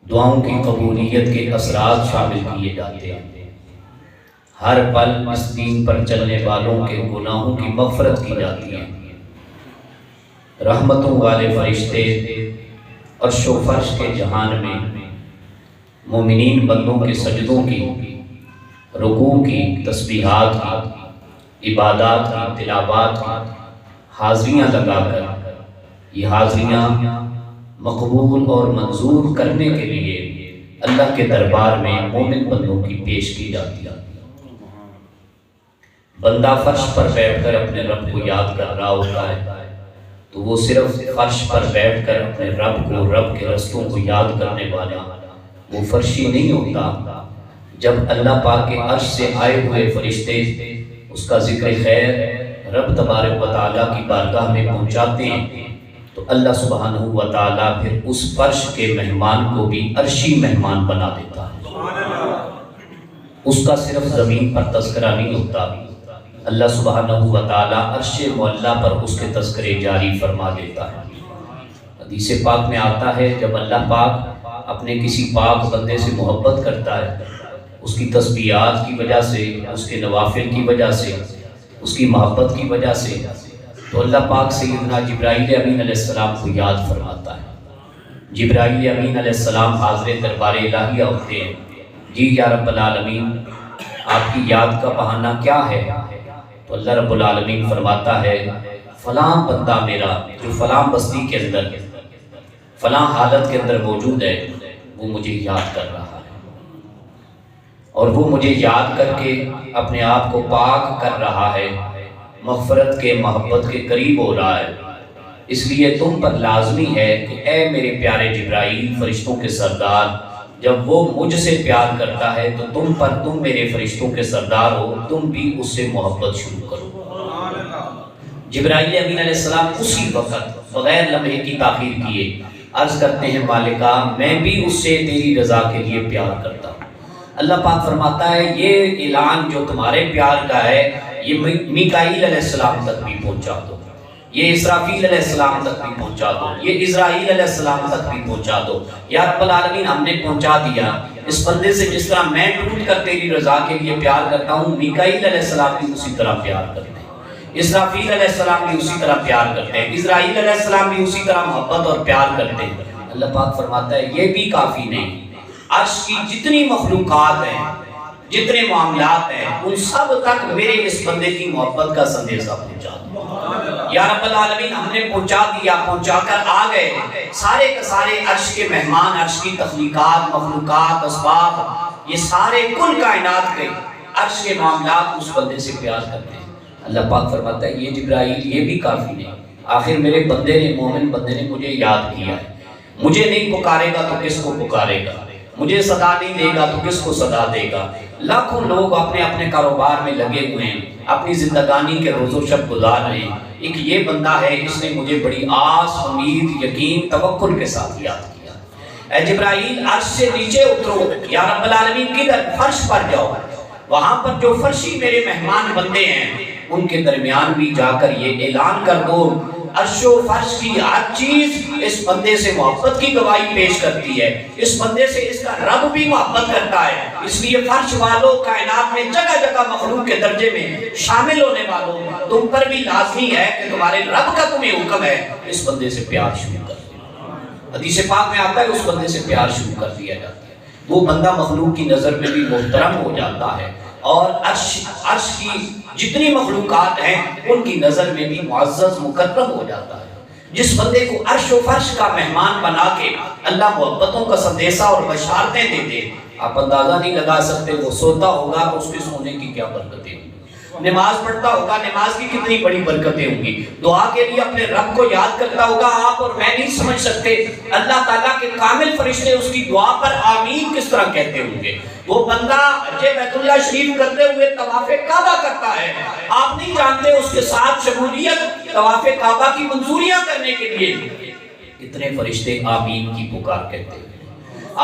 دعاؤں کی قبولیت کے اثرات شامل کیے جاتے ہیں۔ ہر پل اس دین پر چلنے والوں کے گناہوں کی مغفرت کی جاتی ہے۔ رحمتوں والے فرشتے عرش و فرش کے جہان میں مومنین بندوں کے سجدوں کی، رکوع کی، تسبیحات کی، عبادات کی، تلاوات کی حاضریاں لگا کر یہ حاضریاں مقبول اور منظور کرنے کے لیے اللہ کے دربار میں مومن بندوں کی پیش کی جاتی ہے۔ بندہ فرش پر بیٹھ کر اپنے رب کو یاد کر رہا ہوتا ہے تو وہ صرف فرش پر بیٹھ کر اپنے رب کو، رب کے رستوں کو یاد کرنے والا وہ فرشی نہیں ہوتا۔ جب اللہ پاک کے عرش سے آئے ہوئے فرشتے اس کا ذکر خیر رب تبارک و تعالیٰ کی بارگاہ میں پہنچاتے ہیں تو اللہ سبحانہ و تعالیٰ پھر اس فرش کے مہمان کو بھی عرشی مہمان بنا دیتا ہے۔ اس کا صرف زمین پر تذکرہ نہیں ہوتا، اللہ سبحانہ و تعالیٰ عرش معلیٰ پر اس کے تذکرے جاری فرما دیتا ہے۔ حدیث پاک میں آتا ہے جب اللہ پاک اپنے کسی پاک بندے سے محبت کرتا ہے، اس کی تسبیحات کی وجہ سے، اس کے نوافل کی وجہ سے، اس کی محبت کی وجہ سے، تو اللہ پاک سیدنا جبرائیل امین علیہ السلام کو یاد فرماتا ہے۔ جبرائیل امین علیہ السلام حاضر دربار الہیہ ہوتے ہیں، جی یا رب العالمین آپ کی یاد کا بہانہ کیا ہے؟ تو اللہ رب العالمین فرماتا ہے فلاں بندہ میرا جو فلاں بستی کے اندر فلاں حالت کے اندر موجود ہے وہ مجھے یاد کر رہا ہے، اور وہ مجھے یاد کر کے اپنے آپ کو پاک کر رہا ہے، مغفرت کے، محبت کے قریب ہو رہا ہے۔ اس لیے تم پر لازمی ہے کہ اے میرے پیارے جبرائیل، فرشتوں کے سردار، جب وہ مجھ سے پیار کرتا ہے تو تم میرے فرشتوں کے سردار ہو، تم بھی اس سے محبت شروع کرو۔ جبرائیل امین علیہ السلام اسی وقت بغیر لمحے کی تاخیر کیے عرض کرتے ہیں مالکہ میں بھی اس سے تیری رضا کے لیے پیار کرتا ہوں۔ اللہ پاک فرماتا ہے یہ اعلان جو تمہارے پیار کا ہے یہ میکائیل علیہ السلام تک بھی پہنچا دو، یہ اسرافیل علیہ السلام تک بھی پہنچا دو، یہ اسرائیل علیہ السلام تک بھی پہنچا دو۔ یا رب العالمین ہم نے پہنچا دیا، اس بندے سے جس طرح میں ٹوٹ کر تیری رضا کے لیے پیار کرتا ہوں، میکائیل علیہ السلام بھی اسی طرح پیار کرتے ہیں، اسرافیل علیہ السلام بھی اسی طرح پیار کرتے ہیں، اسرائیل علیہ السلام بھی اسی طرح محبت اور پیار کرتے ہیں۔ اللہ پاک فرماتا ہے یہ بھی کافی نہیں، عرش کی جتنی مخلوقات ہیں، جتنے معاملات ہیں، ان سب تک میرے اس بندے کی محبت کا سندیشہ پہنچا دو۔ یا رب العالمین ہم نے پہنچا دیا، پہنچا کر آ گئے، سارے کے سارے عرش کے مہمان، عرش کی تخلیقات، مخلوقات، اسباب، یہ سارے کل کائنات کے عرش کے معاملات اس بندے سے پیار کرتے ہیں۔ اللہ پاک فرماتا ہے یہ جبرائیل یہ بھی کافی نہیں، آخر میرے بندے نے، مومن بندے نے مجھے یاد کیا ہے، مجھے نہیں پکارے گا تو کس کو پکارے گا، مجھے صدا نہیں دے گا تو کس کو صدا دے گا۔ لاکھوں لوگ اپنے اپنے کاروبار میں لگے ہوئے ہیں، اپنی زندگانی کے روز و شب گزار رہے ہیں، ایک یہ بندہ ہے جس نے مجھے بڑی آس، امید، یقین، توکل کے ساتھ یاد کیا۔ اے جبرائیل عرش سے نیچے اترو، یا رب العالمین کدھر؟ فرش پر جاؤ، وہاں پر جو فرشی میرے مہمان بندے ہیں ان کے درمیان بھی جا کر یہ اعلان کر دو عرش و فرش کی ہر چیز اس بندے سے محبت کی گواہی پیش کرتی ہے، اس بندے سے اس کا رب بھی محبت کرتا ہے، اس لیے فرش والوں، کائنات میں جگہ جگہ مخلوق کے درجے میں شامل ہونے والوں، تم پر بھی لازمی ہے کہ تمہارے رب کا تمہیں حکم ہے اس بندے سے پیار شروع کر دو۔ حدیث پاک میں آتا ہے اس بندے سے پیار شروع کر دیا جاتا ہے، وہ بندہ مخلوق کی نظر میں بھی محترم ہو جاتا ہے، اور عرش کی جتنی مخلوقات ہیں ان کی نظر میں بھی معزز، مکرم ہو جاتا ہے۔ جس بندے کو عرش و فرش کا مہمان بنا کے اللہ محبتوں کا سندیشہ اور بشارتیں دیتے، آپ اندازہ نہیں لگا سکتے وہ سوتا ہوگا تو اس کے سونے کی کیا برکتیں ہوں گی، نماز پڑھتا ہوگا نماز کی کتنی بڑی برکتیں ہوں گی، دعا کے لیے اپنے رب کو یاد کرتا ہوگا، آپ اور میں نہیں سمجھ سکتے اللہ تعالیٰ کے کامل فرشتے اس کی دعا پر آمین کس طرح کہتے ہوں گے۔ وہ بندہ بیت اللہ شریف کرتے ہوئے طواف کعبہ کرتا ہے، آپ نہیں جانتے اس کے ساتھ شمولیت طواف کعبہ کی منظوریاں کرنے کے لیے کتنے فرشتے آمین کی پکار کہتے ہیں۔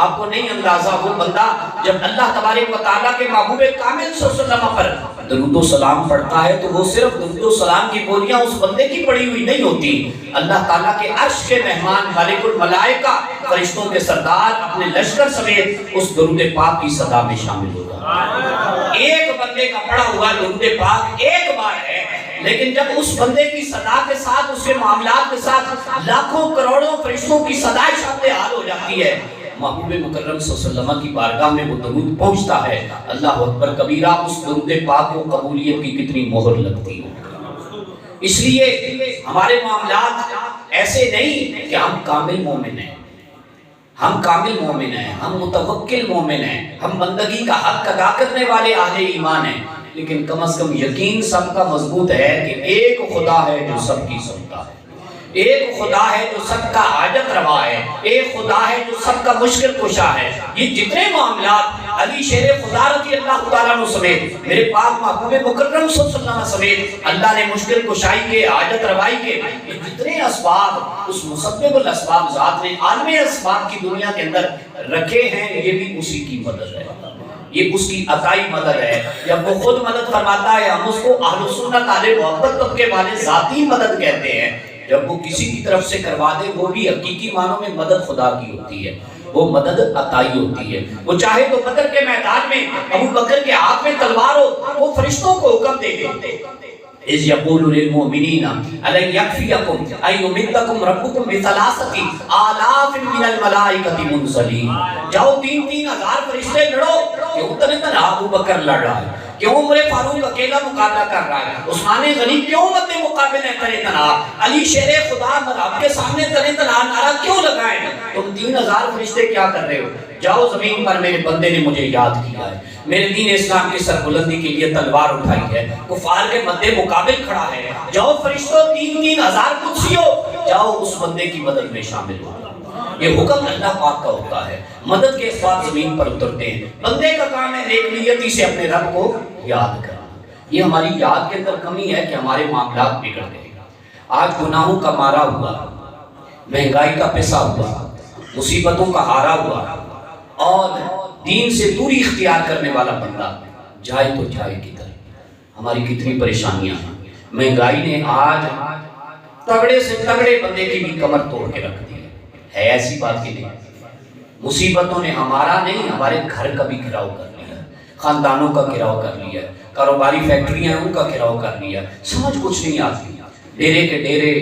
آپ کو نہیں اندازہ وہ بندہ جب اللہ تبارک و تعالیٰ کے محبوب کامل صلی اللہ علیہ وسلم پر درود و سلام پڑھتا ہے تو وہ صرف درود و سلام کی بولیاں اس بندے کی پڑھی ہوئی نہیں ہوتی، اللہ تعالیٰ کے عرش کے مہمان ملک الملائکہ فرشتوں کے سردار اپنے لشکر سمیت اس درود پاک کی صدا میں شامل ہوگا۔ ایک بندے کا پڑھا ہوا درود پاک ایک بار ہے، لیکن جب اس بندے کی صدا کے ساتھ، اس کے معاملات کے ساتھ لاکھوں کروڑوں فرشتوں کی صدائیں شامل حال ہو جاتی ہے، محبوب مکرم صلی اللہ علیہ وسلم کی بارگاہ میں وہ درود پہنچتا ہے، اللہ اکبر کبیرہ، اس درود پاک کو قبولیت کی کتنی مہر لگتی ہے۔ اس لیے ہمارے معاملات ایسے نہیں کہ ہم کامل مومن ہیں، ہم کامل مومن ہیں، ہم متوکل مومن ہیں، ہم بندگی کا حق ادا کرنے والے اہل ایمان ہیں، لیکن کم از کم یقین سب کا مضبوط ہے کہ ایک خدا ہے جو سب کی سنتا ہے، ایک خدا ہے جو سب کا حاجت روا ہے، ایک خدا ہے جو سب کا مشکل کشا ہے۔ یہ جتنے معاملات علی شیر خدا رضی اللہ تعالیٰ عنہ سمیت، میرے پاک محبوب مکرم صلی اللہ علیہ وسلم سمیت اللہ نے مشکل کشائی کے، حاجت روائی کے، یہ جتنے اسباب اس مسبب الاسباب ذات نے عالم اسباب کی دنیا کے اندر رکھے ہیں، یہ بھی اسی کی مدد ہے، یہ اس کی عطائی مدد ہے۔ جب وہ خود مدد فرماتا ہے، ہم اس کو اہل سنت اہل محبت طبقے والے ذاتی مدد کہتے ہیں۔ جب وہ کسی کی طرف سے کروا دے، وہ بھی حقیقی معنوں میں مدد خدا کی ہوتی ہے، وہ مدد عطائی ہوتی ہے۔ وہ چاہے تو بدر کے میدان میں ابو بکر کے ہاتھ میں تلوار ہو، وہ فرشتوں کو حکم دے دیتے، اذ یقول للمؤمنین الن یکفیکم ان یمدکم ربکم بثلاثۃ آلاف من الملائکۃ منزلین، جاؤ 3,000 فرشتے لڑو، کہ اتنے تنہا ابو بکر لڑ رہا ہے، کیوں عمر فاروق اکیلا مقابلہ کر رہا ہے، عثمان غنی کیوں مد مقابل ہے تنے تنہا، علی شیر خدا مذہب کے سامنے تنے تنہا نعرہ کیوں لگائیں، تم 3,000 فرشتے کیا کر رہے ہو، جاؤ زمین پر میرے بندے نے مجھے یاد کیا ہے، میرے دین اسلام کی سربلندی کے لیے تلوار اٹھائی ہے، کفار کے مد مقابل کھڑا ہے، جاؤ فرشتوں 3,000 قدسیوں، جاؤ اس بندے کی مدد میں شامل ہو۔ یہ حکم اللہ پاک کا ہوتا ہے، مدد کے اسباب زمین پر اترتے ہیں، بندے کا کام ہے نیک نیتی سے اپنے رب کو یاد کرنا۔ یہ ہماری یاد کے اندر کمی ہے کہ ہمارے معاملات بگڑ گئے، آج گناہوں کا مارا ہوا، مہنگائی کا پسا ہوا، مصیبتوں کا ہارا ہوا، اور دین سے دوری اختیار کرنے والا بندہ جائے تو جائے کدھر۔ ہماری کتنی پریشانیاں ہیں، مہنگائی نے آج تگڑے سے تگڑے بندے کی بھی کمر توڑ کے رکھ دی ہے ایسی بات کی نہیں، مصیبتوں نے ہمارا نہیں ہمارے گھر کا بھی گھراؤ کر لیا، خاندانوں کا گھراؤ کر لیا، کاروباری فیکٹریاں ان کا گھراؤ کر لیا، سمجھ کچھ نہیں آتی، ڈیرے کے ڈیرے،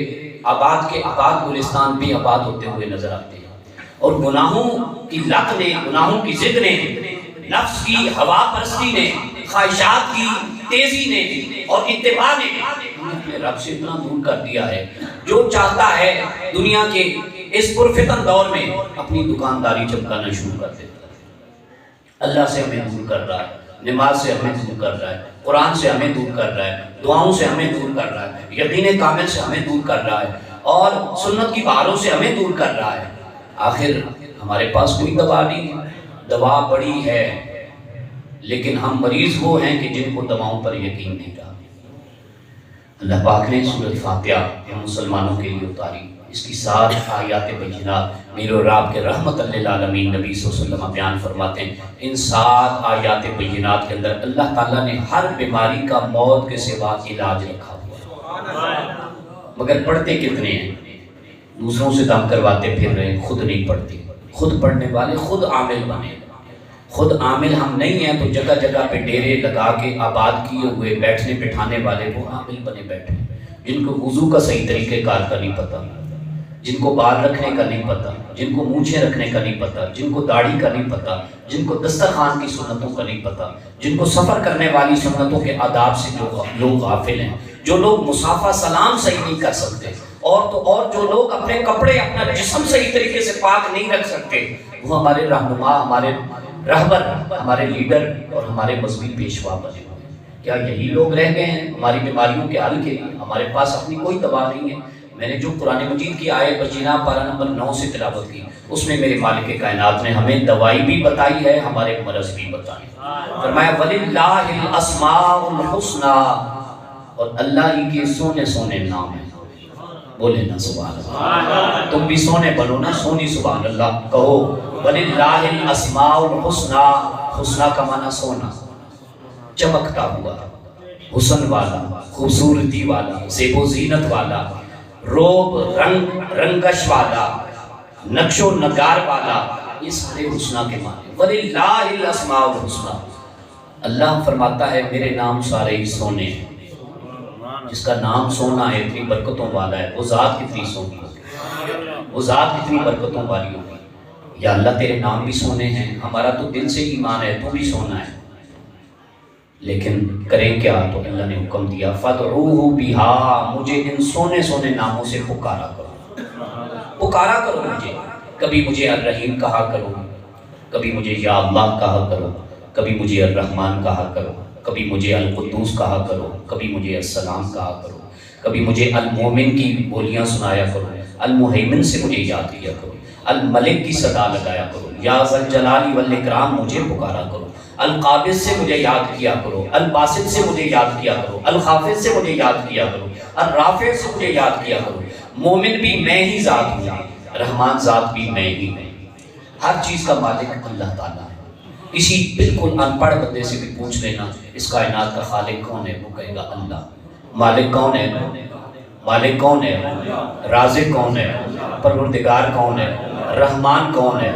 آباد کے آباد گلستان بھی آباد ہوتے ہوئے نظر آتے ہیں، اور گناہوں کی لت نے، گناہوں کی ضد نے، نفس کی ہوا پرستی نے، خواہشات کی تیزی نے اور اتباع نے اپنے رب سے اتنا دور کر دیا ہے، جو چاہتا ہے دنیا کے اس پرفتن دور میں اپنی دکانداری چمکانا شروع کر دیتا ہے، اللہ سے ہمیں دور کر رہا ہے، نماز سے ہمیں دور کر رہا ہے، قرآن سے ہمیں دور کر رہا ہے، دعاؤں سے ہمیں دور کر رہا ہے، یقین کامل سے ہمیں دور کر رہا ہے، اور سنت کی بہاروں سے ہمیں دور کر رہا ہے۔ آخر ہمارے پاس کوئی دوا نہیں ہے، دوا بڑی ہے، لیکن ہم مریض وہ ہیں کہ جن کو دواؤں پر یقین نہیں رہا۔ اللہ پاک نے سورۃ فاتحہ ہم مسلمانوں کے لیے اتاری، اس کی 7 آیات بینات میرے اور آپ کے رحمت للعالمین نبی صلی اللہ علیہ وسلم بیان فرماتے ہیں، ان 7 آیات بینات کے اندر اللہ تعالیٰ نے ہر بیماری کا موت کے سوا علاج رکھا ہوا ہے، مگر پڑھتے کتنے ہیں؟ دوسروں سے دم کرواتے پھر رہے ہیں، خود نہیں پڑھتے۔ خود پڑھنے والے خود عامل بنے، خود عامل ہم نہیں ہیں تو جگہ جگہ پہ ڈیرے لگا کے آباد کیے ہوئے بیٹھنے بٹھانے والے وہ عامل بنے بیٹھے، جن کو وضو کا صحیح طریقہ کار کا نہیں پتہ، جن کو بال رکھنے کا نہیں پتہ، جن کو مونچھیں رکھنے کا نہیں پتہ، جن کو داڑھی کا نہیں پتہ، جن کو دسترخوان کی سنتوں کا نہیں پتہ، جن کو سفر کرنے والی سنتوں کے آداب سے جو لوگ غافل ہیں، جو لوگ مسافہ سلام صحیح نہیں کر سکتے، اور جو لوگ اپنے کپڑے اپنا جسم صحیح طریقے سے پاک نہیں رکھ سکتے، وہ ہمارے رہنما، ہمارے رہبر، ہمارے لیڈر اور ہمارے مذہبی پیشوا بنے ہوئے ہیں۔ کیا یہی لوگ رہ گئے ہیں ہماری بیماریوں کے حل کے لیے؟ ہمارے پاس اپنی کوئی دوا نہیں ہے۔ میں نے جو قرآن مجید کی آیت بجینہ پارہ نمبر 9 سے تلاوت کی، اس میں میرے مالک کائنات نے ہمیں دوائی بھی بتائی ہے، ہمارے مرض بھی بتائے۔ فرمایا وَلِلَّهِ الْأَسْمَاءُ الْحُسْنَى، اور اللہ ہی کے سونے سونے نام ہیں، بولے نا سبحان اللہ، تم بھی سونے بنو نا، سونی سبحان اللہ کہو۔ وَلِلَّهِ الْأَسْمَاءُ الْحُسْنَى، حسنہ کا معنی سونا، چمکتا ہوا، حسن والا، خوبصورتی والا، زیب و زینت والا، روب رنگش والا، نقش و نگار والا، یہ سارے حسنہ کے معنی۔ وَلِلَّهِ الْأَسْمَاءُ الْحُسْنَى، اللہ فرماتا ہے میرے نام سارے ہی سونے ہیں۔ جس کا نام سونا ہے، اتنی برکتوں والا ہے، وہ ذات کتنی سونی ہوگی، وہ ذات کتنی برکتوں والی ہوگی۔ یا اللہ تیرے نام بھی سونے ہیں، ہمارا تو دل سے ایمان ہے تو بھی سونا ہے، لیکن کریں کیا؟ تو اللہ نے حکم دیا فَادْعُوهُ بِهَا، مجھے ان سونے سونے ناموں سے پکارا کرو، پکارا کرو مجھے۔ کبھی مجھے الرحیم کہا کرو، کبھی مجھے یا اللہ کہا کرو، کبھی مجھے الرحمن کہا کرو، کبھی مجھے القدوس کہا کرو، کبھی مجھے السلام کہا کرو، کبھی مجھے المومن کی بولیاں سنایا کرو، المہیمن سے مجھے یاد کیا کرو، الملک کی صدا لگایا کرو، یا ذا الجلال والاکرام مجھے پکارا کرو، القابض سے مجھے یاد کیا کرو، الباسط سے مجھے یاد کیا کرو، الخافض سے مجھے یاد کیا کرو، الرافع سے مجھے یاد کیا کرو۔ مومن بھی میں ہی ذات ہوں، رحمان ذات بھی میں ہی ہوں۔ ہر چیز کا مالک اللہ تعالیٰ ہے۔ کسی بالکل ان پڑھ بندے سے بھی پوچھ لینا اس کائنات کا خالق کون ہے، وہ کہے گا اللہ۔ مالک کون ہے؟ مالک کون ہے؟ رازق کون ہے؟ پروردگار کون ہے؟ رحمان کون ہے؟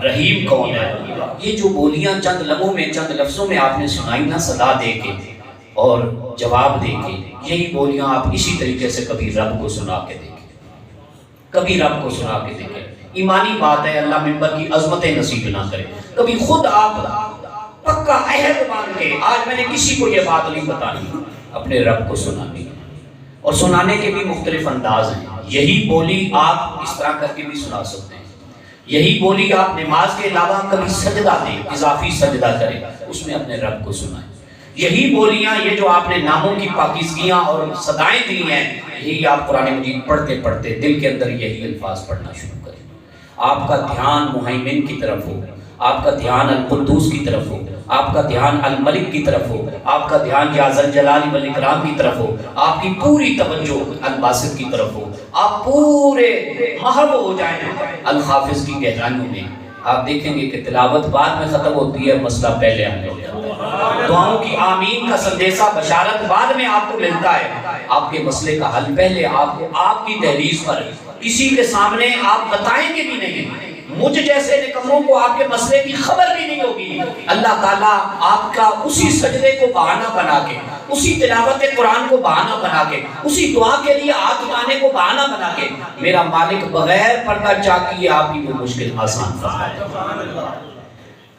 رحیم کون ہے؟ یہ جو بولیاں چند لمحوں میں، چند لفظوں میں آپ نے سنائی نا، صدا دے کے اور جواب دے کے، یہی بولیاں آپ اسی طریقے سے کبھی رب کو سنا کے دیکھیں، کبھی رب کو سنا کے دیکھیں۔ ایمانی بات ہے، اللہ ممبر کی عظمتیں نصیب نہ کرے۔ کبھی خود آپ پکا عہد مان کے، آج میں نے کسی کو یہ بات نہیں بتانی، اپنے رب کو سنانی، اور سنانے کے بھی مختلف انداز ہیں۔ یہی بولی آپ اس طرح کر کے بھی سنا سکتے ہیں، یہی بولی آپ نماز کے علاوہ کبھی سجدہ دیں، اضافی سجدہ کریں، اس میں اپنے رب کو سنائیں۔ یہی بولیاں، یہ جو آپ نے ناموں کی پاکیزگیاں اور صدائیں دی ہیں، یہی آپ قرآن مجید پڑھتے پڑھتے دل کے اندر یہی الفاظ پڑھنا شروع کریں۔ آپ کا دھیان مہیمن کی طرف ہو، آپ کا دھیان القدوس کی طرف ہو، آپ کا دھیان الملک کی طرف ہو، آپ کا دھیان یا ذا الجلال والاکرام کی طرف ہو، آپ کی پوری توجہ الباسط کی طرف ہو، آپ پورے محو ہو جائیں الخافض کی گہرائیوں میں۔ آپ دیکھیں گے کہ تلاوت بعد میں ختم ہوتی ہے، مسئلہ پہلے حل ہو جاتا ہے۔ دعاؤں کی آمین کا سندیسہ بشارت بعد میں آپ کو ملتا ہے، آپ کے مسئلے کا حل پہلے آپ کی دہلیز پر کسی کے سامنے آپ بتائیں گے بھی نہیں۔ مجھ جیسے نکموں کو آپ کے مسئلے کی خبر بھی نہیں ہوگی۔ اللہ تعالیٰ آپ کا اسی سجدے کو بہانہ بنا کے، اسی تلاوت قرآن کو بہانہ بنا کے، اسی دعا کے لیے ہاتھ اٹھانے کو بہانہ بنا کے، میرا مالک بغیر پردہ چاک کیے آپ کی وہ مشکل آسان فرمائے۔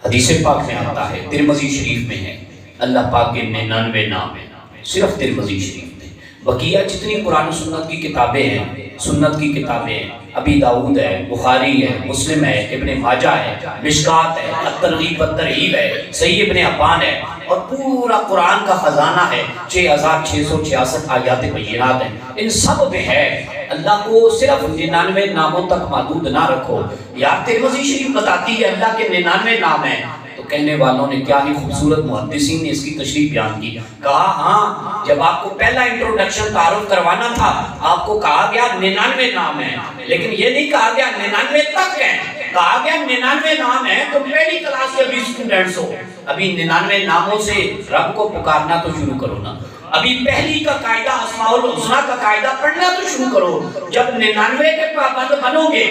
حدیث پاک میں آتا ہے، ترمذی شریف میں ہے، اللہ پاک کے 99 نام ہیں، صرف ترمذی شریف میں۔ بقیہ جتنی قرآن و سنت کی کتابیں ہیں، سنت کی کتابیں ہیں، ابی داؤد ہے، بخاری ہے، مسلم ہے، ابن ماجہ ہے، مشکات ہے، الترغیب والترہیب ہے، صحیح ابن حبان ہے، اور پورا قرآن کا خزانہ ہے، 6666 آیات بینات ہیں، ان سب میں ہے۔ اللہ کو صرف 99 ناموں تک محدود نہ رکھو۔ یار ترمذی شریف بتاتی ہے اللہ کے 99 نام ہیں، تو کہنے والوں نے کیا ہی خوبصورت محدثین نے اس کی تشریح بیان کی۔ کہا ہاں، جب آپ کو پہلا انٹروڈکشن تعارف کروانا تھا، آپ کو کہا گیا 99 نام ہیں، لیکن یہ نہیں کہا گیا 99 تک ہیں، کہا گیا 99 نام ہیں۔ تم پہلی کلاس کے ابھی اسٹوڈنٹس ہو، ابھی 99 ناموں سے رب کو پکارنا تو شروع کرو نا، ابھی پہلی کا قاعدہ اسماء الحسنیٰ کا قاعدہ پڑھنا تو شروع کرو۔ جب 99 کے پابند بنو گے،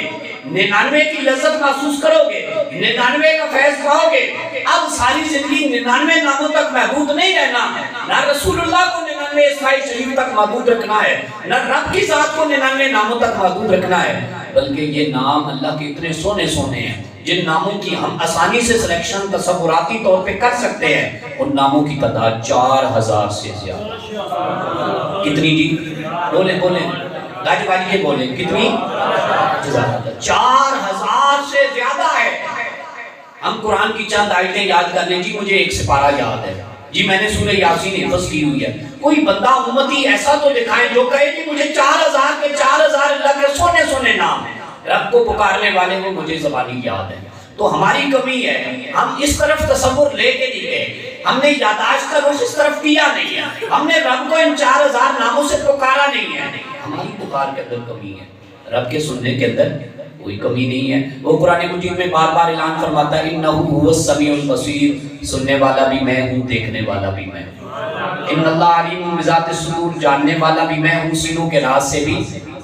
99 کی لذت محسوس کرو گے، 99 کا فیض پاؤ گے، اب ساری زندگی 99 ناموں تک محدود نہیں رہنا۔ نہ رسول اللہ کو 99 اسماء شریف تک محدود رکھنا ہے، نہ رب کی ذات کو 99 ناموں تک محدود رکھنا ہے، بلکہ یہ نام اللہ کے اتنے سونے سونے ہیں جن ناموں کی ہم آسانی سے سلیکشن تصوراتی طور پہ کر سکتے ہیں، ان ناموں کی تعداد 4000 سے زیادہ۔ کتنی جی؟ بولیں بولیں، گاجی باجی کے بولیں، کتنی؟ 4000 سے زیادہ ہے۔ ہم قرآن کی چند آیتیں یاد کر لیں، جی مجھے ایک سپارہ یاد ہے، جی میں نے سورہ یاسین حفظ کی ہوئی ہے، کوئی بندہ امتی ایسا تو دکھائیں جو کہے کہ مجھے 4000 کے 4000 اللہ کے سونے سونے نام ہیں، رب کو پکارنے والے کو مجھے زبانی یاد ہے۔ تو ہماری کمی ہے، ہم اس طرف تصور لے کے نہیں گئے، ہم نے یاداشت کا رخ اس طرف کیا نہیں ہے، ہم نے رب کو ان 4000 ناموں سے پکارا نہیں ہے۔ ہماری پکار کے اندر کمی ہے، رب کے سننے کے اندر کوئی کمی نہیں ہے۔ وہ قرآن مجید میں بار بار اعلان فرماتا ہے انہ هو السمیع البصیر، سننے والا بھی میں ہوں، دیکھنے والا بھی میں ہوں۔ ان اللہ علیم بذات الصدور، جاننے والا بھی میں ہوں، سینوں کے راز سے بھی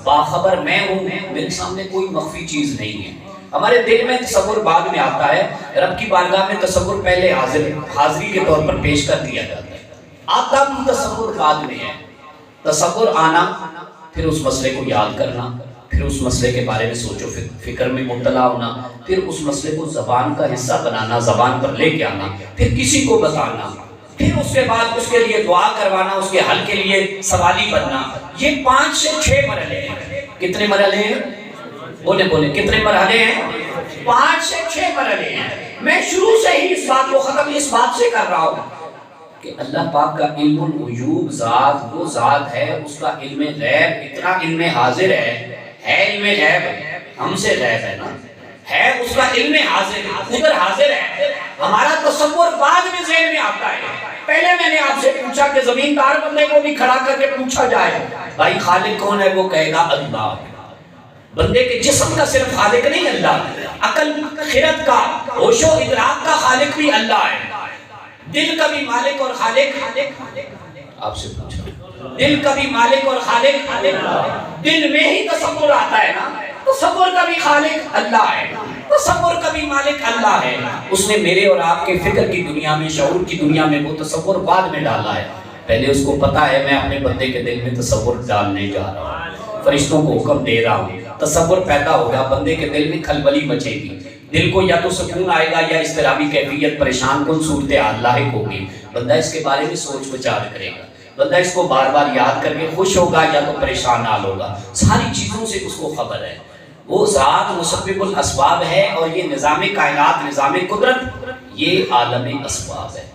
باخبر میں ہوں، میرے سامنے کوئی مخفی چیز نہیں ہے۔ ہمارے دل میں تصور بعد میں آتا ہے، رب کی بارگاہ میں تصور پہلے حاضری کے طور پر پیش کر دیا جاتا ہے، آتا بھی تصور بعد میں ہے۔ تصور آنا، پھر اس مسئلے کو یاد کرنا، پھر اس مسئلے کے بارے میں سوچو فکر میں مبتلا ہونا، پھر اس مسئلے کو زبان کا حصہ بنانا، زبان پر لے کے آنا، پھر کسی کو بتانا، پھر اس کے بعد اس کے لیے دعا کروانا، اس کے حل کے لیے سوالی بننا۔ یہ 5 سے 6 مرحلے ہیں۔ کتنے مرحلے ہیں؟ بولے کتنے مرحلے ہیں؟ 5 سے 6 مرحلے ہیں۔ میں شروع سے ہی اس بات کو ختم اس بات سے کر رہا ہوں کہ اللہ پاک کا علم الغیوب ذات، وہ ذات ہے، اس کا علم غیب اتنا علم حاضر ہے علم غیب، ہم سے غیب ہے نا، ہے اس کا علم حاضر، ادھر حاضر ہے۔ ہمارا تصور بعد میں ذہن میں آتا ہے۔ پہلے میں نے آپ سے پوچھا کہ زمیندار بندے کو بھی کھڑا کر کے پوچھا جائے بھائی خالق کون ہے، وہ کہے گا اللہ۔ بندے کے جسم کا صرف خالق نہیں اللہ، عقل خرد کا، ہوش و ادراک کا خالق بھی اللہ ہے۔ دل کا بھی مالک اور خالق، آپ سے پوچھا دل کا بھی مالک اور خالق، دل میں ہی تصور آتا ہے نا، تصور کا بھی خالق اللہ ہے، تصور کا بھی مالک اللہ ہے۔ اس نے میرے اور آپ کے فکر کی دنیا میں، شعور کی دنیا میں وہ تصور بعد میں ڈالا ہے۔ پہلے اس کو پتا ہے میں اپنے بندے کے دل میں تصور ڈالنے جا رہا ہوں، فرشتوں کو حکم دے رہا ہوں، تصور پیدا ہوگا، بندے کے دل میں کھلبلی مچے گی، دل کو یا تو سکون آئے گا یا اضطرابی کیفیت، پریشان کن صورتحال لاحق ہوگی۔ بندہ اس کے بارے میں سوچ بچار کرے گا، بندہ اس کو بار بار یاد کر کے خوش ہوگا یا تو پریشان حال ہوگا، ساری چیزوں سے اس کو خبر ہے۔ وہ ذات مسبب الاسباب ہے، اور یہ نظام کائنات، نظام قدرت، یہ عالم اسباب ہے۔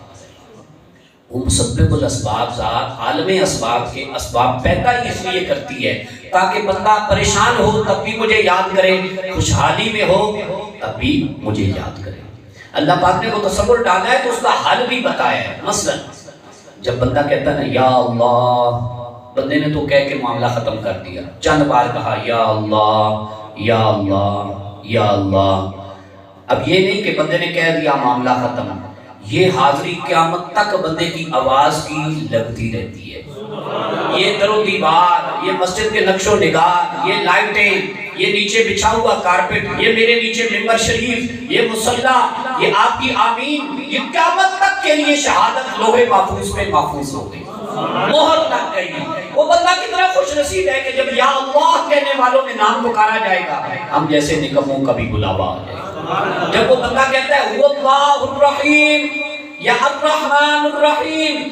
وہ مسبب الاسباب ذات عالم اسباب کے اسباب پیدا اس لیے کرتی ہے تاکہ بندہ پریشان ہو تب بھی مجھے یاد کرے، خوشحالی میں ہو تب بھی مجھے یاد کرے۔ اللہ پاک نے وہ تصور ڈالا ہے تو اس کا حل بھی بتایا ہے۔ مثلا جب بندہ کہتا ہے نا یا اللہ، بندے نے تو کہہ کے معاملہ ختم کر دیا، چند بار کہا یا اللہ یا اللہ یا اللہ، اب یہ نہیں کہ بندے نے کہہ دیا معاملہ ختم، یہ حاضری قیامت تک بندے کی آواز کی لگتی رہتی ہے۔ یہ در و دیوار، یہ مسجد کے نقش و نگار، یہ لائٹیں، یہ نیچے بچھا ہوا کارپٹ، یہ میرے نیچے ممبر شریف، یہ مصلی، یہ آپ کی آمین، یہ قیامت تک کے لیے شہادت لوح محفوظ پہ محفوظ ہو گئی، مہر لگ گئی۔ وہ بندہ کتنا خوش نصیب ہے کہ جب یا اللہ کہنے والوں میں نام پکارا جائے گا، ہم جیسے نکموں کا بھی بلاوا آ جائے گا۔ جب وہ بندہ کہتا ہے اللہ الرحیم یا الرحمن الرحیم،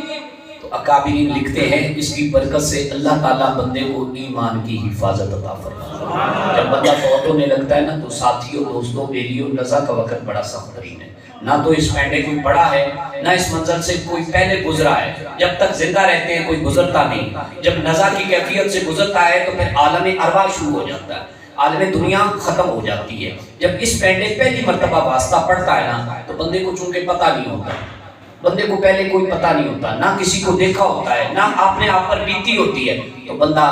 تو اکابرین لکھتے ہیں اس کی برکت سے اللہ تعالیٰ بندے کو ایمان کی حفاظت عطا فرماتا ہے۔ جب بندہ فوت ہونے لگتا ہے نا تو ساتھیوں، دوستوں، بیلیوں، نزا کا وقت بڑا سخت ترین ہے۔ نہ تو اس پینڈے کوئی پڑا ہے، نہ اس منظر سے کوئی پہلے گزرا ہے۔ جب تک زندہ رہتے ہیں کوئی گزرتا نہیں، جب نزا کی کیفیت سے گزرتا ہے تو پھر عالم ارواح شروع ہو جاتا ہے، عالم دنیا ختم ہو جاتی ہے۔ جب اس پینڈے پہلی مرتبہ واسطہ پڑتا ہے نا تو بندے کو چونکہ پتہ نہیں ہوتا، بندے کو پہلے کوئی پتہ نہیں ہوتا، نہ کسی کو دیکھا ہوتا ہے، نہ اپنے آپ پر بیتی ہوتی ہے، تو بندہ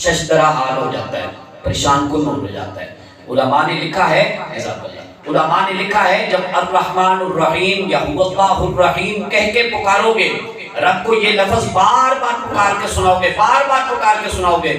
ششدرہ حال ہو جاتا ہے، پریشان کن ہو جاتا ہے۔ علماء نے لکھا ہے، علماء نے لکھا ہے جب الرحمن الرحیم یا هو اللہ الرحیم کہہ کے پکارو گے، رب کو یہ لفظ بار بار پکار کے سناؤ گے، بار بار پکار کے سناؤ گے،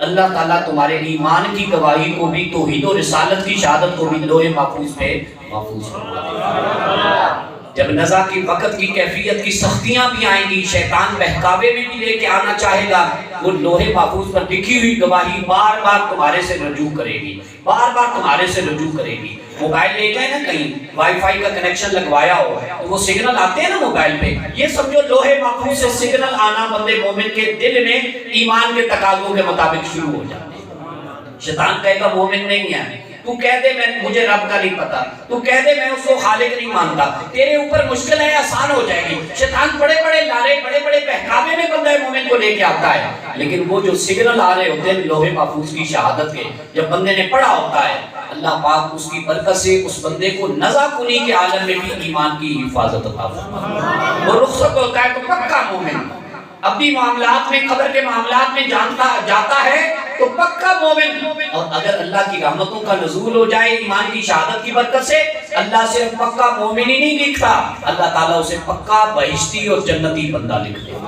اللہ تعالیٰ تمہارے ایمان کی گواہی کو بھی، توحید و رسالت کی شہادت کو بھی لوح محفوظ پہ محفوظ فرما دے۔ جب نزا کی وقت کی کیفیت کی سختیاں بھی آئیں گی، شیطان بہکاوے میں بھی لے کے آنا چاہے گا، وہ لوح محفوظ پر لکھی ہوئی گواہی بار بار تمہارے سے رجوع کرے گی، بار بار تمہارے سے رجوع کرے گی۔ موبائل لے جائے نا کہیں، وائی فائی کا کنیکشن لگوایا ہو تو وہ سگنل آتے ہیں نا موبائل پہ، یہ سمجھو لوح محفوظ سے سگنل آنا بندے مومن کے دل میں ایمان کے تقاضوں کے مطابق شروع ہو جاتے ہیں۔ شیطان کہے گا مومن نہیں ہے، تو کہہ دے میں مجھے رب کا نہیں پتا، تو کہہ دے میں اس کو خالق نہیں مانتا، تیرے اوپر مشکل ہے آسان ہو جائے گی۔ شیطان بڑے بڑے لارے، بڑے بڑے بہکاوے میں بندہ مومن کو لے کے آتا ہے، لیکن وہ جو سگنل آ رہے ہوتے ہیں لوح محفوظ کی شہادت کے، جب بندے نے پڑھا ہوتا ہے، اللہ پاک اس کی برکت سے اس بندے کو نزا کنی کے عالم میں بھی ایمان کی حفاظت عطا فرماتا ہے۔ وہ رخصت ہوتا ہے تو پکا مومن، اب بھی معاملات میں، قبر کے معاملات میں جاتا ہے تو پکا مومن. اور اگر اللہ کی رحمتوں کا نزول ہو جائے ایمان کی شہادت کی برکت سے, اللہ سے پکا مومن ہی نہیں لکھتا, اللہ تعالیٰ اسے پکا بہشتی اور جنتی بندہ لکھتے ہیں.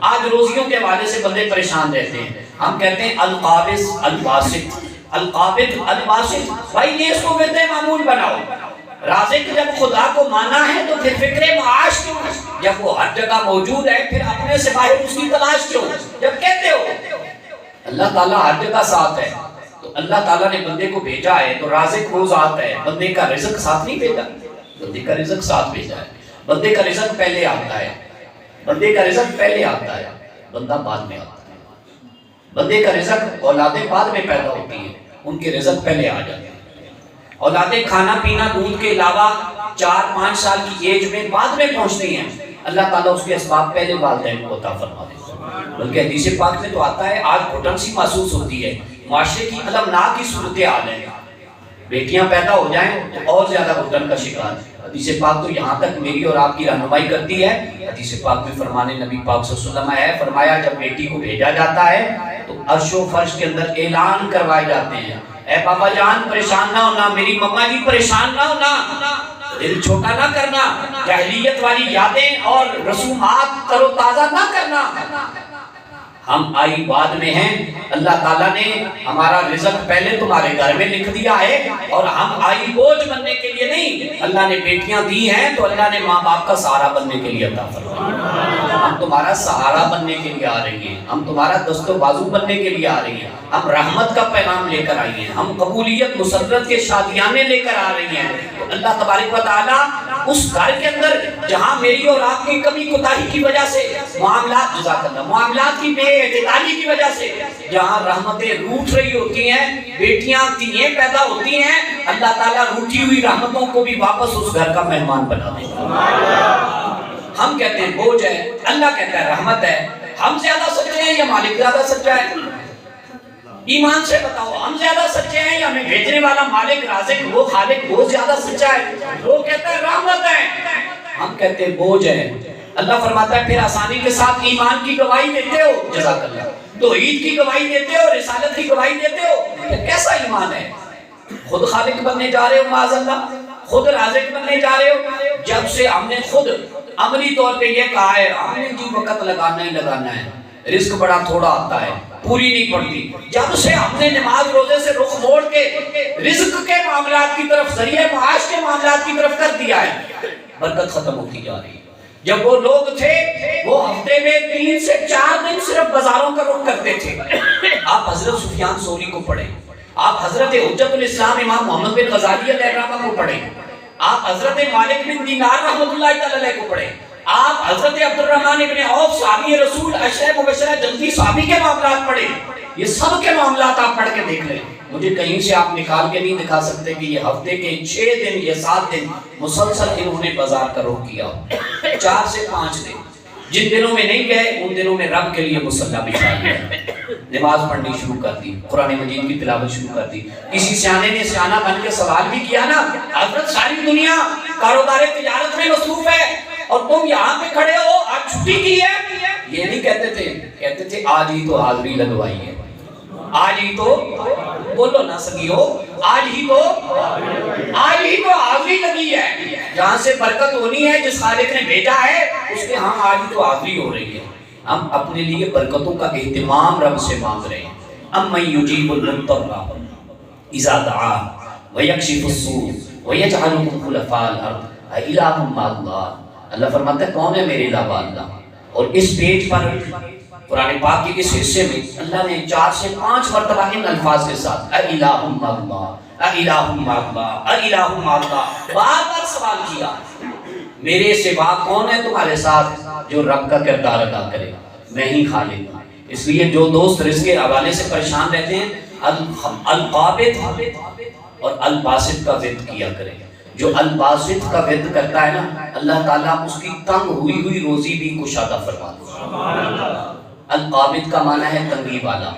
آج روزیوں کے حوالے سے بندے پریشان رہتے ہیں. ہم کہتے ہیں القابض الباسط, القابض الباسط. بھائی یہ اس کو ورد معمول بناؤ. رازق جب خدا کو مانا ہے تو پھر فکر معاش کیوں؟ جب وہ ہر جگہ موجود ہے پھر اپنے سے باہر اس کی تلاش کیوں؟ جب کہتے ہو اللہ تعالیٰ ہر جگہ ساتھ ہے, تو اللہ تعالیٰ نے بندے کو بھیجا ہے تو رازق وہ ذات ہے, بندے کا رزق ساتھ نہیں بھیجا. بندے کا رزق ساتھ بھیجا ہے. بندے کا رزق پہلے آتا ہے, بندے کا رزق پہلے آتا ہے, بندہ بعد میں آتا ہے. بندے کا رزق اولادیں بعد میں پیدا ہوتی ہیں, ان کے رزق پہلے آ جاتے ہیں. اولادیں کھانا پینا دودھ کے علاوہ 4-5 سال کی ایج میں بعد میں پہنچتی ہیں. اللہ تعالیٰ اس کے اسباب پہلے والدین کو عطا فرما دیتے ہیں. بلکہ حدیث پاک میں تو آتا ہے آج گھٹن سی محسوس ہوتی ہے, معاشرے کی المناک کی صورتحال ہے. بیٹیاں پیدا ہو جائیں تو اور زیادہ گھٹن کا شکار. حدیث پاک تو یہاں تک میری اور آپ کی رہنمائی کرتی ہے. حدیث پاک میں فرمانے نبی پاک صلی اللہ علیہ وسلم ہے, فرمایا جب بیٹی کو بھیجا جاتا ہے تو عرش و فرش کے اندر اعلان کروائے جاتے ہیں, اے بابا جان پریشان نہ ہونا, میری مما جی پریشان نہ ہونا, دل چھوٹا نہ کرنا, جاہلیت والی یادیں اور رسومات تر و تازہ نہ کرنا. ہم آئی بعد میں ہیں, اللہ تعالیٰ نے ہمارا رزق پہلے تمہارے گھر میں لکھ دیا ہے, اور ہم آئی بوجھ بننے کے لیے نہیں. اللہ نے بیٹیاں دی ہیں تو اللہ نے ماں باپ کا سہارا بننے کے لیے عطا فرمایا. ہم تمہارا سہارا بننے کے لیے آ رہی ہیں, ہم تمہارا دست و بازو بننے کے لیے آ رہی ہیں, ہم رحمت کا پیغام لے کر آئی ہیں, ہم قبولیت مسرت کے شادیانے لے کر آ رہی ہیں. تو اللہ تبارک و تعالیٰ اس گھر کے اندر جہاں میری اور آپ کی کمی کوتاہی کی وجہ سے معاملات, جزاک اللہ, معاملات کی بے اعتدالی کی وجہ سے جہاں رحمتیں روٹھ رہی ہوتی ہیں, بیٹیاں تیئیں پیدا ہوتی ہیں, اللہ تعالیٰ روٹھی ہوئی رحمتوں کو بھی واپس اس گھر کا مہمان بنا دے. ہم کہتے ہیں بوجھ ہے, اللہ کہتا ہے رحمت ہے. ہم زیادہ سچے ہیں یا مالک زیادہ سچا ہے؟ ایمان سے بتاؤ, ہم زیادہ سچے ہیں یا ہمیں بھیجنے والا مالک رازق وہ خالق وہ زیادہ سچا ہے؟ وہ کہتا ہے رحمت ہے, ہم کہتے ہیں بوجھ ہے. اللہ فرماتا ہے پھر آسانی کے ساتھ ایمان کی گواہی دیتے ہو, جزاک اللہ, توحید کی گواہی دیتے ہو, رسالت کی گواہی دیتے ہو, پھر کیسا ایمان ہے؟ خود خالق بننے جا رہے ہو معاذ اللہ, خود رازق بننے جا رہے ہو. جب سے ہم نے خود عملی طور پہ یہ کہا ہے ہم نے جی وقت لگانا ہی لگانا ہے, رزق بڑا تھوڑا آتا ہے, پوری نہیں پڑتی, جب سے ہم نے نماز روزے سے رخ موڑ کے رزق کے معاملات کی طرف, ذریعہ معاش کے معاملات کی طرف کر دیا ہے, برکت ختم ہوتی جا رہی ہے. جب وہ لوگ تھے وہ ہفتے میں 3 سے 4 دن صرف بازاروں کا رخ کرتے تھے. آپ حضرت سفیان ثوری کو پڑھیں, آپ حضرت حجت الاسلام امام محمد بن غزالی علیہ الرحمہ کو پڑھیں, آپ حضرت مالک بن دینار رحمۃ اللہ تعالی علیہ کو پڑھیں, آپ حضرت عبد الرحمن بن عوف صحابی رسول عشرہ مبشرہ جنتی صحابی کے معاملات پڑھیں. یہ سب کے معاملات آپ پڑھ کے دیکھ لیں. مجھے کہیں سے آپ نکال کے نہیں دکھا سکتے کہ یہ ہفتے کے 6 دن یا 7 دن مسلسل انہوں نے بازار کا رخ کیا, 4 سے 5 دن. جن دنوں میں نہیں گئے ان دنوں میں رب کے لیے مصلی بچھا لیا, نماز پڑھنی شروع کر دی, قرآن مجید کی تلاوت شروع کر دی. کسی سیانے نے سیانہ بن کے سوال بھی کیا نا, حضرت ساری دنیا کاروبار تجارت میں مصروف ہے اور تم یہاں پہ کھڑے ہو, آج چھٹی کی ہے؟ یہ نہیں کہتے تھے, کہتے تھے آج ہی تو حاضری لگوائی ہے, آج ہی تو, بولو نہ سکیو, آج ہی تو حاضری لگی ہے. جہاں سے برکت ہونی ہے جس خالق نے بھیجا ہے اس کے ہم آج ہی تو حاضری ہو رہی ہے. ہم اپنے لیے برکتوں کا اہتمام رب سے مانگ رہے ہیں. امن یجیب المضطر اذا دعاہ ویکشف السوء ویجعلکم خلفاء الارض االہ مع اللہ. اللہ فرماتا ہے کون ہے میرے علاوہ اللہ. اور اس پیج پر قرآن پاک کے اس حصے میں اللہ نے 4 سے 5 مرتبہ ان الفاظ کے ساتھ االہ مع اللہ, االہ مع اللہ, االہ مع اللہ, بار بار سوال کیا میرے سوا کون ہے تمہارے ساتھ جو رب کا کردار ادا کرے؟ میں ہی خالق ہوں. اس لیے جو دوست رزق کے حوالے سے پریشان رہتے ہیں القابض اور الباسط کا ورد کیا کریں. جو الباسط کا ورد کرتا ہے نا اللہ تعالیٰ اس کی تنگ ہوئی روزی بھی کشادہ فرما دیتا. القابض کا معنی ہے تنگی والا,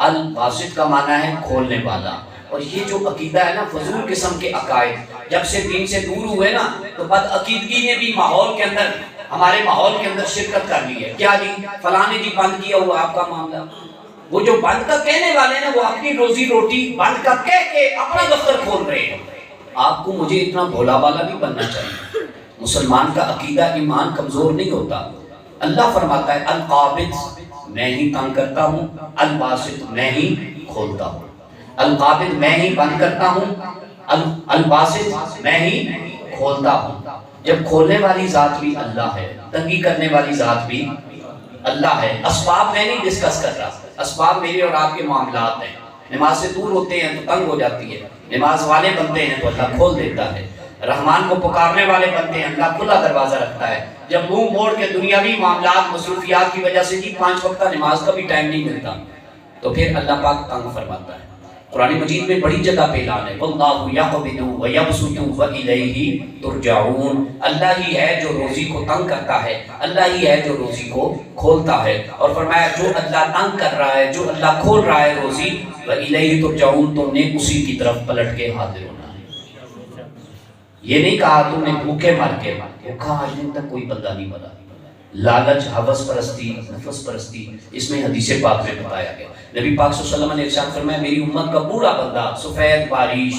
الباسط کا معنی ہے کھولنے والا. اور یہ جو عقیدہ ہے نا فضول قسم کے عقائد جب سے دین سے دور ہوئے نا تو بد عقیدگی نے بھی ماحول کے اندر, ہمارے ماحول کے اندر شرکت کر لی ہے. کیا جی فلاں نے جی بند کیا ہوا آپ کا معاملہ, وہ جو بند کا کہنے والے ہیں وہ اپنی روزی روٹی بند کا کہہ کے اپنا دفتر کھول رہے ہیں۔ آپ کو مجھے اتنا بھولا بالا نہیں بننا چاہیے۔ مسلمان کا عقیدہ ایمان کمزور نہیں ہوتا۔ اللہ فرماتا ہے القابض میں ہی تنگ کرتا ہوں، الباسط میں ہی کھولتا ہوں۔ القابض میں ہی بند کرتا ہوں، الباسط میں ہی کھولتا ہوں۔ جب کھولنے والی ذات بھی اللہ ہے، تنگی کرنے والی ذات بھی اللہ ہے۔ اسباب میں نہیں ڈسکس کر رہا، اسباب میرے اور آپ کے معاملات ہیں۔ نماز سے دور ہوتے ہیں تو تنگ ہو جاتی ہے، نماز والے بنتے ہیں تو اللہ کھول دیتا ہے۔ رحمان کو پکارنے والے بنتے ہیں، اللہ کھلا دروازہ رکھتا ہے۔ جب منہ موڑ کے دنیاوی معاملات مصروفیات کی وجہ سے 5 وقتہ نماز کا بھی ٹائم نہیں ملتا تو پھر اللہ پاک تنگ فرماتا ہے۔ قرآن مجید میں بڑی جگہ پہ اعلان ہے واللہ یقبض ویبسط والیہ ترجعون، اللہ ہی ہے جو روزی کو تنگ کرتا ہے، اللہ ہی ہے جو روزی کو کھولتا ہے۔ اور فرمایا جو اللہ تنگ کر رہا ہے، جو اللہ کھول رہا ہے روزی، والیہ ترجعون، تم نے اسی کی طرف پلٹ کے حاضر ہونا ہے۔ یہ نہیں کہا تم نے بھوکے مر کے، بھوکا آج دن تک کوئی بندہ نہیں مرا۔ لالچ، ہوس پرستی، نفس پرستی، اس میں حدیث پاک میں بتایا گیا۔ نبی پاک صلی اللہ علیہ وسلم نے ارشاد فرمایا میری امت کا بوڑھا بندہ، سفید باریش،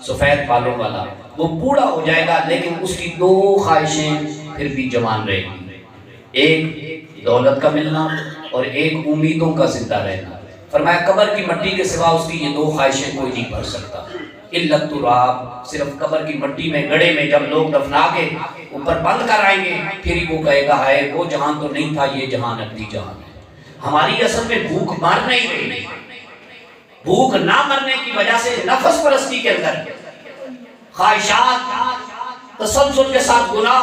سفید بالوں والا، وہ بوڑھا ہو جائے گا لیکن اس کی 2 خواہشیں پھر بھی جوان رہے گی، ایک دولت کا ملنا اور ایک امیدوں کا زندہ رہنا۔ فرمایا قبر کی مٹی کے سوا اس کی یہ 2 خواہشیں کوئی نہیں بھر سکتا۔ الا التراب، صرف قبر کی مٹی میں گڑھے میں جب لوگ دفنا کے اوپر بند کر آئیں گے پھر ہی وہ کہے گا ہائے وہ جہان تو نہیں تھا، یہ جہان اگلی جہان ہے۔ ہماری اصل میں بھوک مر نہیں رہی، بھوک نہ مرنے کی وجہ سے نفس پرستی کے اندر خواہشات، تسلسل کے ساتھ گناہ،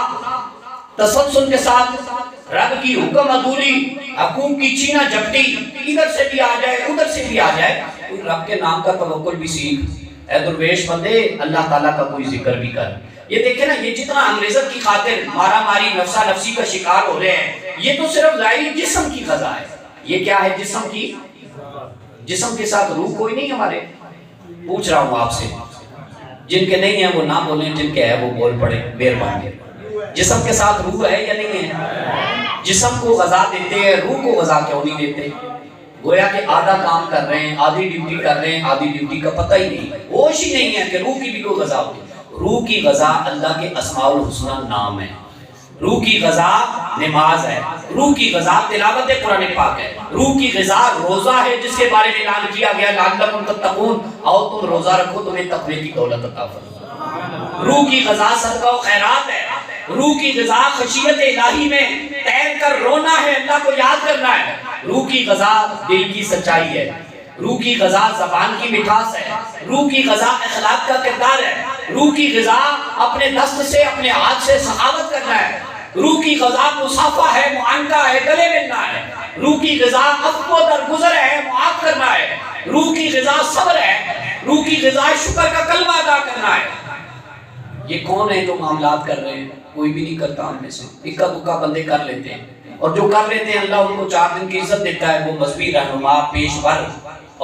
تسلسل کے ساتھ رب کی حکم عدولی، حقوق کی چھینا جھپٹی، ادھر سے بھی آ جائے ادھر سے بھی آ جائے۔ کوئی رب کے نام کا توکل بھی سیکھ، اے درویش بندے اللہ تعالیٰ کا کوئی ذکر بھی کر۔ یہ دیکھیں نا، یہ جتنا انگریزت کی خاطر مارا ماری نفسا نفسی کا شکار ہو رہے ہیں، یہ تو صرف ظاہری جسم کی غذا ہے۔ یہ کیا ہے؟ جسم کی، جسم کے ساتھ روح کوئی نہیں ہمارے؟ پوچھ رہا ہوں آپ سے، جن کے نہیں ہیں وہ نہ بولیں، جن کے ہے وہ بول پڑے، مہربانی۔ جسم کے ساتھ روح ہے یا نہیں ہے؟ جسم کو غذا دیتے ہیں، روح کو غذا کیوں نہیں دیتے؟ گویا کہ آدھا کام کر رہے ہیں، آدھی ڈیوٹی کر رہے ہیں، آدھی ڈیوٹی کا پتہ ہی نہیں، ہوش ہی نہیں ہے کہ روح کی بھی کوئی غذا ہوتی ہے۔ روح کی غذا اللہ کے اسماء الحسنہ نام ہے، روح کی غذا نماز ہے، روح کی غذا تلاوت قرآن پاک ہے، روح کی غذا روزہ ہے جس کے بارے میں اعلان کیا گیا لعلکم تتقون، آؤ تم روزہ رکھو تمہیں تقوی کی دولت عطا فرمائے۔ روح کی غذا صدقہ و خیرات ہے، روح کی غذا خشیت الہی میں تیر کر رونا ہے، اللہ کو یاد کرنا ہے۔ روح کی غذا دل کی سچائی ہے، روح کی غذا زبان کی مٹھاس ہے، روح کی غذا اخلاق کا کردار ہے، روح کی غذا اپنے دست سے اپنے ہاتھ سے سخاوت کرنا ہے، روح کی غذا مصافحہ ہے، معانقہ ہے، گلے ملنا ہے، روح کی غذا عفو و درگزر ہے، معاف کرنا ہے، روح کی غذا صبر ہے، روح کی غذا شکر کا کلمہ ادا کرنا ہے۔ یہ کون ہے جو معاملات کر رہے ہیں؟ کوئی بھی نہیں کرتا ہم میں سے، اکا دکا بندے کر لیتے ہیں، اور جو کر لیتے ہیں اللہ ان کو 4 دن کی عزت دیتا ہے، وہ مذہبی رہنما، پیشور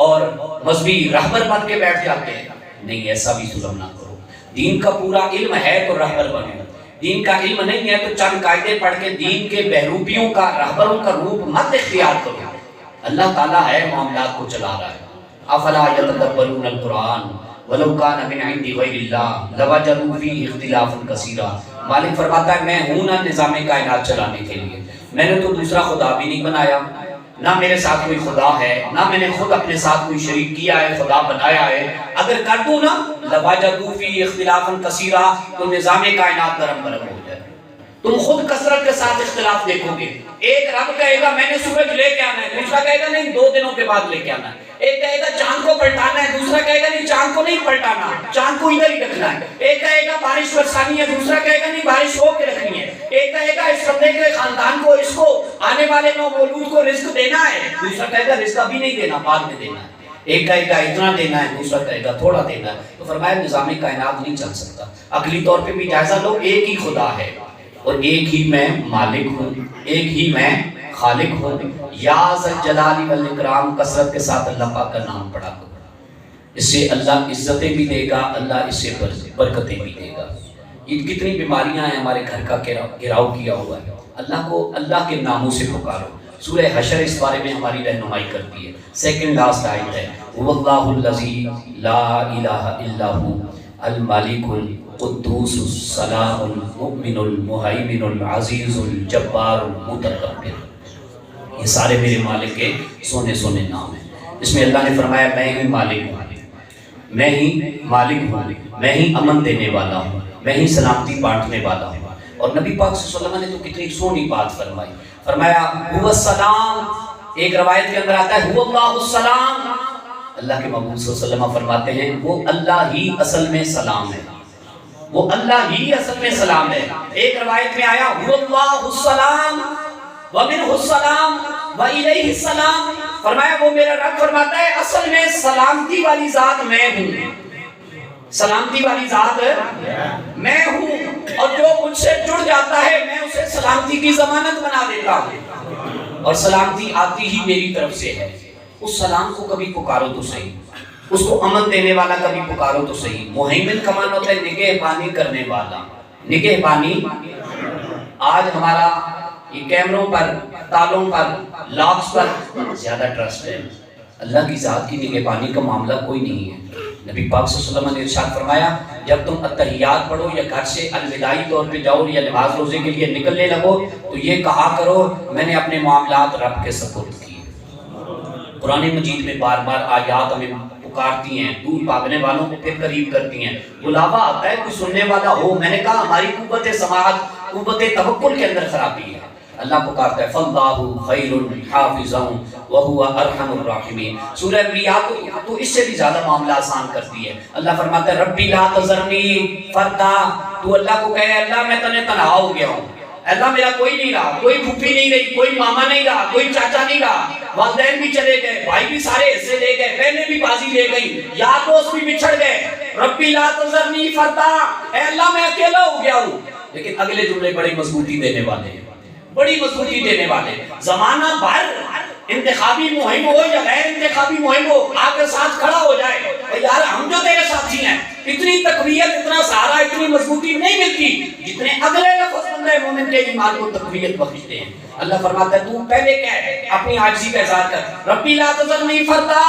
اور مذہبی رہبر بن کے بیٹھ جاتے ہیں۔ نہیں، ایسا بھی ظلم نہ کرو۔ دین کا پورا علم ہے تو رہبر بنو، دین کا علم نہیں ہے تو چند قاعدے پڑھ کے دین کے بہروپیوں کا، رہبروں کا روپ مت اختیار کرو۔ اللہ تعالیٰ ہے معاملات کو چلا رہا ہے۔ افلا یتدبرون القرآن ولو کان من عند غیر اللہ لوجدوا فیہ اختلافا کثیرا۔ مالک فرماتا ہے میں ہوں نہ نظام کائنات چلانے کے لیے، میں نے تو دوسرا خدا بھی نہیں بنایا، نہ میرے ساتھ کوئی خدا ہے، نہ میں نے خود اپنے ساتھ کوئی شریک کیا ہے، خدا بنایا ہے۔ اگر کر دوں نا لوجدوا فیہ اختلافا کثیرا، تو نظام کائنات درم برم ہو جائے۔ تم خود کثرت کے ساتھ اختلاف دیکھو گے۔ ایک رب کہے گا میں نے سورج لے کے آنا ہے، دوسرا کہے گا نہیں 2 دنوں کے بعد لے کے آنا ہے۔ ایک کہے گا چاند کو پلٹانا ہے، دوسرا کہے گا نہیں چاند کو نہیں پلٹانا، چاند کو ادھر ہی رکھنا ہے۔ ایک کہے گا بارش برسانی ہے، دوسرا کہے گا نہیں بارش ہو کے رکھنی ہے۔ ایک کہے گا اس بندے کے خاندان کو، اس کو آنے والے نومولود کو رزق دینا ہے، دوسرا کہے گا رزق ابھی نہیں دینا، بعد میں دینا ہے۔ ایک کہے گا اتنا دینا ہے، دوسرا کہے گا تھوڑا دینا ہے۔ تو فرمایا نظام کائنات نہیں چل سکتا۔ عقلی طور پہ بھی جائزہ لو، ایک ہی خدا ہے اور ایک ہی میں مالک ہوں، ایک ہی میں خالق ہوں۔ یا ذل جلال والاکرام، کثرت کے ساتھ اللہ پاک کا نام پڑھا کرو، اس سے اللہ عزتیں بھی دے گا، اللہ اس سے برکتیں بھی دے گا۔ یہ کتنی بیماریاں ہیں ہمارے گھر کا گھراؤ کیا ہوا ہے۔ اللہ کو اللہ کے ناموں سے پکارو، سورہ حشر اس بارے میں ہماری رہنمائی کرتی ہے. سیکنڈ لاسٹ آیت ہے واللہ الذی لا الہ الا هو الملک القدوس السلام المؤمن المہیمن العزیز الجبار المتکبر. یہ سارے میرے مالک کے سونے سونے نام ہیں. اس میں اللہ نے فرمایا میں ہی مالک ہوں، میں ہی مالک ہوں، میں ہی امن دینے والا ہوں، میں ہی سلامتی بانٹنے والا ہوں. اور نبی پاک صلی اللہ علیہ وسلم نے تو کتنی سونی بات فرمائی. فرمایا هو السلام. ایک روایت کے اندر آتا ہے هو اللہ السلام. اللہ کے محبوب صلی اللہ علیہ وسلم فرماتے ہیں وہ اللہ ہی اصل میں سلام ہے، وہ اللہ ہی اصل میں سلام ہے. ایک روایت میں آیا هو اللہ السلام ومنہ السلام وإلیہ السلام. فرمایا وہ میرا رب فرماتا ہے اصل میں سلامتی والی ذات میں ہوں، سلامتی والی ذات میں ہوں، اور جو مجھ سے جڑ جاتا ہے میں اسے سلامتی کی ضمانت بنا دیتا ہوں، اور سلامتی آتی ہی میری طرف سے ہے. اس سلام کو کبھی پکارو تو صحیح، اس کو امن دینے والا کبھی پکارو تو صحیح. مہیمن کا معنی ہوتا ہے نگہبانی کرنے والا، نگہبانی. آج ہمارا یہ کیمروں پر، تالوں پر، لاکس پر زیادہ ٹرسٹ ہے، اللہ کی ذات کی نگہبانی کا معاملہ کوئی نہیں ہے. نبی پاک صلی اللہ علیہ وسلم نے ارشاد فرمایا جب تم اتحیات پڑھو یا گھر سے الوداعی طور پہ جاؤ یا نماز روزے کے لیے نکلنے لگو تو یہ کہا کرو میں نے اپنے معاملات رب کے سپرد کیے. قرآن مجید میں بار بار آیات ہمیں پکارتی ہیں، دور بھاگنے والوں کو پھر قریب کرتی ہیں. بلاوا آتا ہے کوئی سننے والا ہو. میں نے کہا ہماری قوت سماعت، قوت توکل کے اندر خرابی ہے. اللہ پکارتا ہے فاللہ خیر حافظا وہو ارحم الراحمین. سورہ انبیاء تو اس سے بھی زیادہ معاملہ آسان کرتی ہے. اللہ فرماتا ہے ربی لا تذرنی فردا. تو اللہ کو کہے اللہ میں تنے تنہا ہو گیا ہوں، اللہ میرا کوئی نہیں رہا، کوئی پھوپھی نہیں رہی، کوئی ماما نہیں رہا، کوئی چاچا نہیں رہا، والدین بھی چلے گئے، بھائی بھی سارے حصے لے گئے، بہنیں بھی بازی لے گئی، یار دوست بھی بچھڑ گئے. ربی لا تذرنی فردا، اے اللہ میں اکیلا ہو گیا ہوں. لیکن اگلے جملے بڑی مضبوطی دینے والے ہیں، بڑی مضبوطی دینے والے. زمانہ بھر انتخابی مہم ہو یا غیر انتخابی مہم ہو آپ کے ساتھ کھڑا ہو جائے یار ہم جو تیرے ساتھی ہیں. اتنی تقویت، اتنا سہارا، اتنی مضبوطی نہیں ملتی جتنے اگلے لفظ بندے مومن کے ایمان کو تقویت بخشتے ہیں. اللہ فرماتا ہے تو پہلے کہہ اپنی عاجزی کا اظہار کر ربی لا تذرنی فردا،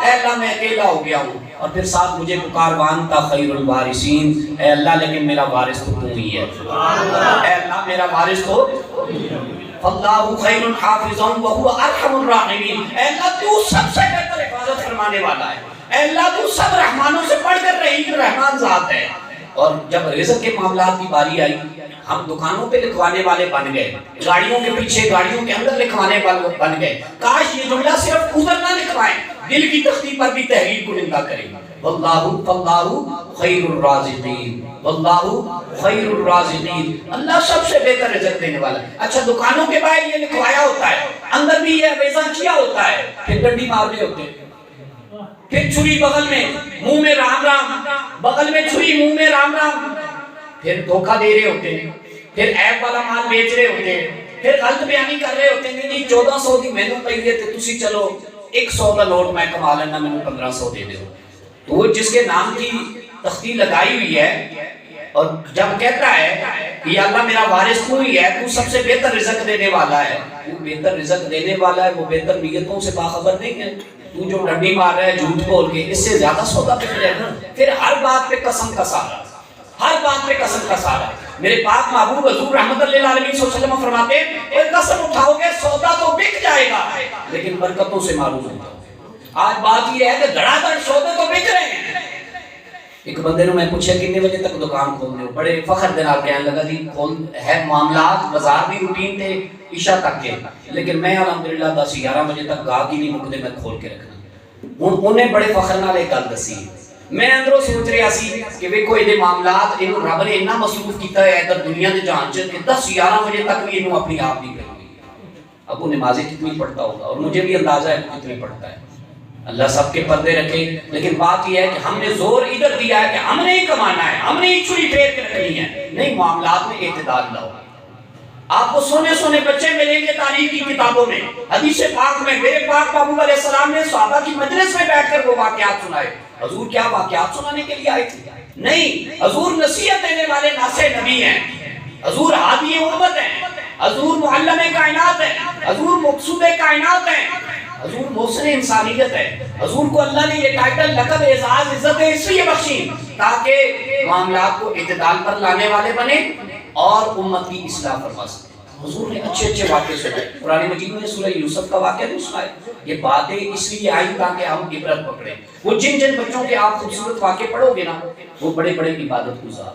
اے اللہ میں اکیلا ہو گیا ہوں. اور پھر ساتھ مجھے پکار وانتا خیر الوارثین، اے اللہ لیکن میرا وارث تو تو ہی ہے، اے اللہ میرا وارث تو فاللہ خیر حافظا وہو ارحم الراحمین. اے اللہ تو سب سے بہتر حفاظت فرمانے والا ہے، اے اللہ تو سب رحمانوں سے بڑھ کر رحیم رحمان ذات ہے. اور جب رزق کے معاملات کی باری آئی ہم دکانوں پہ لکھوانے والے بن گئے، گاڑیوں کے پیچھے گاڑیوں کے اندر لکھوانے والے بن گئے. کاش یہ جملہ صرف ادھر نہ لکھوائیں، دل کی تختی پر بھی تحریر کنندہ کریں. واللہ خیر الرازقین، واللہ خیر الرازقین. اللہ سب سے بہتر رزق دینے والا. اچھا دکانوں کے باہر یہ لکھوایا ہوتا ہے، اندر بھی یہ ویزن کیا ہوتا ہے، پھر ڈنڈی مارنے ہوتے ہیں، پھر چھری بغل میں منہ میں رام رام، بغل میں چھری منہ میں رام رام، پھر دھوکہ دے رہے ہوتے ہیں، پھر عیب والا مال بیچ رہے ہوتے ہیں، پھر غلط بیانی کر رہے ہوتے ہیں. نہیں 1400 دی مینوں پہیے تے تسی چلو 100 کا نوٹ میں کما لینا، میں 1500 دے دو. تو وہ جس کے نام کی تختی لگائی ہوئی ہے اور جب کہتا ہے کہ یا اللہ میرا وارث تو ہی ہے، تو سب سے بہتر رزق دینے والا ہے، وہ بہتر رزق دینے والا ہے، وہ بہتر نیتوں سے باخبر نہیں ہے. تو جو ڈنڈی مار رہا ہے جھوٹ بول کے، اس سے زیادہ سودا پھر ہے نا. پھر ہر بات پہ قسم کا سہارا، ہر بات پہ قسم کا سہارا. میرے پاک محبوب حضور رحمت اللہ علیہ صلی اللہ علیہ وسلم فرماتے ہیں اے قسم اٹھاؤ گے سودا تو بک جائے گا لیکن برکتوں سے معروف ہوگا. آج بات یہ ہے کہ دھڑا دھڑ سودے تو بک رہے ہیں. ایک بندے نے میں پوچھا کتنے بجے تک دکان کھولنے ہو، بڑے فخر دے نال کہنے لگا جی کھول ہے معاملات بازار بھی روٹین تھے عشاء تک کے، لیکن میں الحمدللہ 10-11 بجے تک گاہک ہی نہیں مکدے میں کھول کے رکھنا. انہیں بڑے فخر نال ایک گل دسی. میں اندروں سوچ رہا سی کہ ویکھو یہ معاملات انہوں رب نے اتنا مصروف کیتا ہے ادھر دنیا دے جہان چ کہ 10-11 بجے تک بھی انہوں اپنی آپ نہیں کرنی. اب وہ نمازیں کتنی پڑھتا ہوگا اور مجھے بھی اندازہ ہے کتنی پڑھتا ہے. اللہ سب کے پردے رکھے، لیکن بات یہ ہے کہ ہم نے زور ادھر دیا ہے کہ ہم نے ہی کمانا ہے، ہم نے ہی چھری پھیر کے رکھنی ہے. نہیں، معاملات میں اعتدال لاؤ. آپ کو سونے سونے بچے ملیں گے تاریخ کی کتابوں میں، حدیث پاک میں. میرے پاک محبوب علیہ السلام نے صحابہ کی مجلس میں بیٹھ کر وہ واقعات سنائے. حضور کیا واقعات سنانے کے لیے آئے تھے؟ نہیں، حضور نصیحت دینے والے ناصح نبی ہیں، حضور ہادی امت ہیں، حضور معلم کائنات ہے، حضور مقصود کائنات ہے، حضور محسن انسانیت ہے۔ حضور کو اللہ نے یہ ٹائٹل، لقب، اعزاز، عزت اس لیے بخشی تاکہ معاملات کو اعتدال پر لانے والے بنے اور امت کی اصلاح فرما سکے۔ حضور نے اچھے اچھے واقعے سنائے، قرآن مجید میں سورہ یوسف کا واقعہ نہیں سنائے، یہ باتیں اس لیے آئی تاکہ ہم عبرت پکڑیں۔ وہ جن جن بچوں کے آپ خوبصورت واقعے پڑھو گے نا، وہ بڑے بڑے عبادت گزار،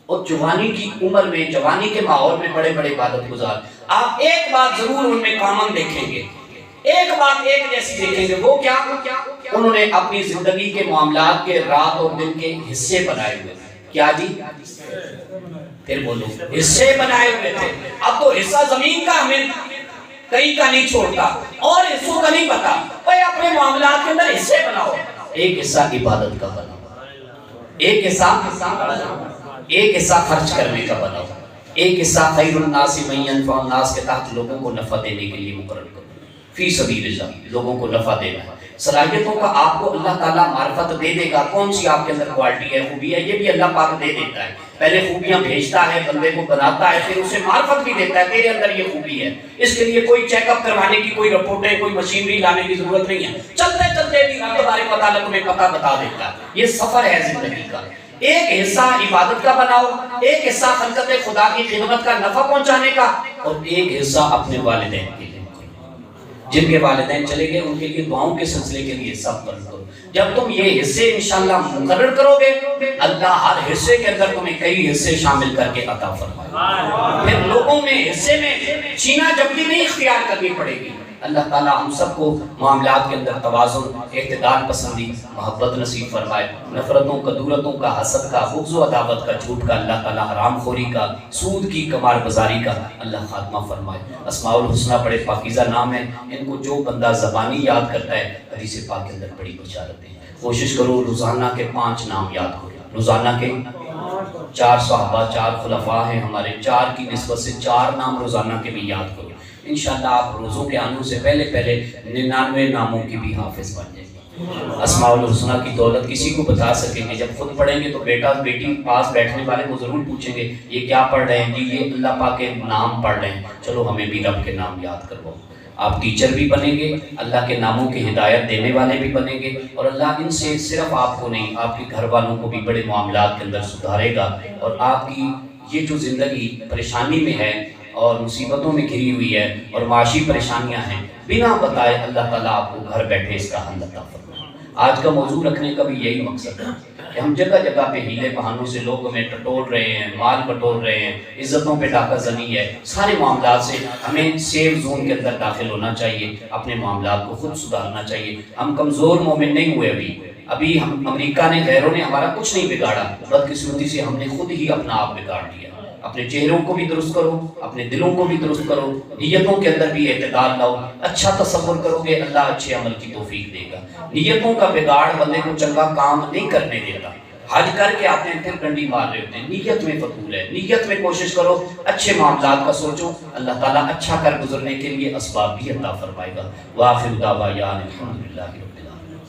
اور جوانی کی عمر میں، جوانی کے ماحول میں بڑے بڑے عبادت گزار۔ آپ ایک بات ضرور ان میں کامن دیکھیں گے، ایک بات ایک جیسی دیکھیں گے، وہ کیا؟ انہوں نے اپنی زندگی کے معاملات کے رات اور دن کے حصے بنائے ہوئے تھے۔ کیا جی؟ پھر بولو، حصے بنائے ہوئے تھے۔ اب تو حصہ زمین کا ہمیں کہیں کا نہیں چھوڑتا اور حصوں کا نہیں پتا، بھائی اپنے معاملات کے اندر حصے بناؤ۔ ایک حصہ عبادت کا بناؤ، ایک حصہ خرچ کرنے کا بناؤ، ایک حصہ خیر الناس من ینفع الناس کے تحت لوگوں کو نفع دینے کے لیے مقرر کرو۔ فی سبیل اللہ، لوگوں کو نفع دینا ہے۔ صلاحیتوں کا آپ کو اللہ تعالیٰ معرفت دے دے گا، کون سی آپ کے اندر کوالٹی ہے، خوبی ہے، یہ بھی اللہ پاک دے دیتا ہے۔ پہلے خوبیاں بھیجتا ہے، بندے کو بناتا ہے، پھر اسے معرفت بھی دیتا ہے، تیرے اندر یہ خوبی ہے۔ اس کے لیے کوئی چیک اپ کروانے کی، کوئی رپورٹیں، کوئی مشینری لانے کی ضرورت نہیں ہے، چلتے چلتے بھی رب تبارک و تعالیٰ تمہیں پتہ بتا دیتا ہے۔ یہ سفر ہے زندگی کا۔ ایک حصہ عبادت کا بناؤ، ایک حصہ خلقت خدا کی خدمت کا، نفع پہنچانے کا، اور ایک حصہ اپنے والدین کے لیے۔ جن کے والدین چلے گئے ان کے لیے دعاؤں کے سلسلے کے لیے سب کرو۔ جب تم یہ حصے انشاءاللہ مقرر کرو گے، اللہ ہر حصے کے اندر تمہیں کئی حصے شامل کر کے عطا فرمائے۔ پھر لوگوں میں حصے میں چینا جبکہ نہیں اختیار کرنی پڑے گی۔ اللہ تعالیٰ ہم سب کو معاملات کے اندر توازن، اعتدال پسندی، محبت نصیب فرمائے۔ نفرتوں کا، دورتوں کا، حسد کا، بغض و عداوت کا، جھوٹ کا، اللہ تعالیٰ حرام خوری کا، سود کی، قمار بازاری کا اللہ خاتمہ فرمائے۔ اسماء الحسنہ بڑے پاکیزہ نام ہیں، ان کو جو بندہ زبانی یاد کرتا ہے، حدیث پاک کے اندر بڑی بشارتیں ہیں۔ کوشش کرو روزانہ کے 5 نام یاد کرو، روزانہ کے 4 صحابہ، 4 خلفاء ہیں ہمارے، 4 کی نسبت سے 4 نام روزانہ کے بھی یاد کرو۔ انشاءاللہ آپ روزوں کے آنے سے پہلے 99 ناموں کی بھی حافظ بن جائیں گے۔ اسماء الحسنہ کی دولت کسی کو بتا سکیں گے، جب خود پڑھیں گے تو بیٹا بیٹی پاس بیٹھنے والے کو ضرور پوچھیں گے یہ کیا پڑھ رہے ہیں؟ جی یہ اللہ پاک کے نام پڑھ رہے ہیں۔ چلو ہمیں بھی رب کے نام یاد کرواؤ۔ آپ ٹیچر بھی بنیں گے، اللہ کے ناموں کی ہدایت دینے والے بھی بنیں گے، اور اللہ ان سے صرف آپ کو نہیں، آپ کے گھر والوں کو بھی بڑے معاملات کے اندر سدھارے گا، اور آپ کی یہ جو زندگی پریشانی میں ہے اور مصیبتوں میں گھری ہوئی ہے اور معاشی پریشانیاں ہیں، بنا بتائے اللہ تعالیٰ آپ کو گھر بیٹھے اس کا حل عطا فرمائے۔ آج کا موضوع رکھنے کا بھی یہی مقصد ہے کہ ہم جگہ جگہ پہ ہیلے بہانوں سے لوگ ہمیں ٹٹول رہے ہیں، مال بٹول رہے ہیں، عزتوں پہ ڈاکہ زنی ہے، سارے معاملات سے ہمیں سیف زون کے اندر داخل ہونا چاہیے، اپنے معاملات کو خود سدھارنا چاہیے۔ ہم کمزور مومن نہیں ہوئے ابھی ہم امریکہ نے، غیروں نے ہمارا کچھ نہیں بگاڑا، بدقسمتی سے ہم نے خود ہی اپنا آپ بگاڑ دیا۔ اپنے چہروں کو بھی درست کرو، اپنے دلوں کو بھی درست کرو، نیتوں کے اندر بھی اعتدال لاؤ، اچھا تصور کرو گے اللہ اچھے عمل کی توفیق دے گا۔ نیتوں کا بگاڑ بندے کو چنگا کام نہیں کرنے دیتا۔ حج کر کے آتے ہیں پھر ڈنڈی مار رہے ہوتے ہیں، نیت میں فضول ہے۔ نیت میں کوشش کرو، اچھے معاملات کا سوچو، اللہ تعالیٰ اچھا کر گزرنے کے لیے اسباب بھی عطا فرمائے گا۔ وآخر دعوانا الحمدللہ رب العالمین۔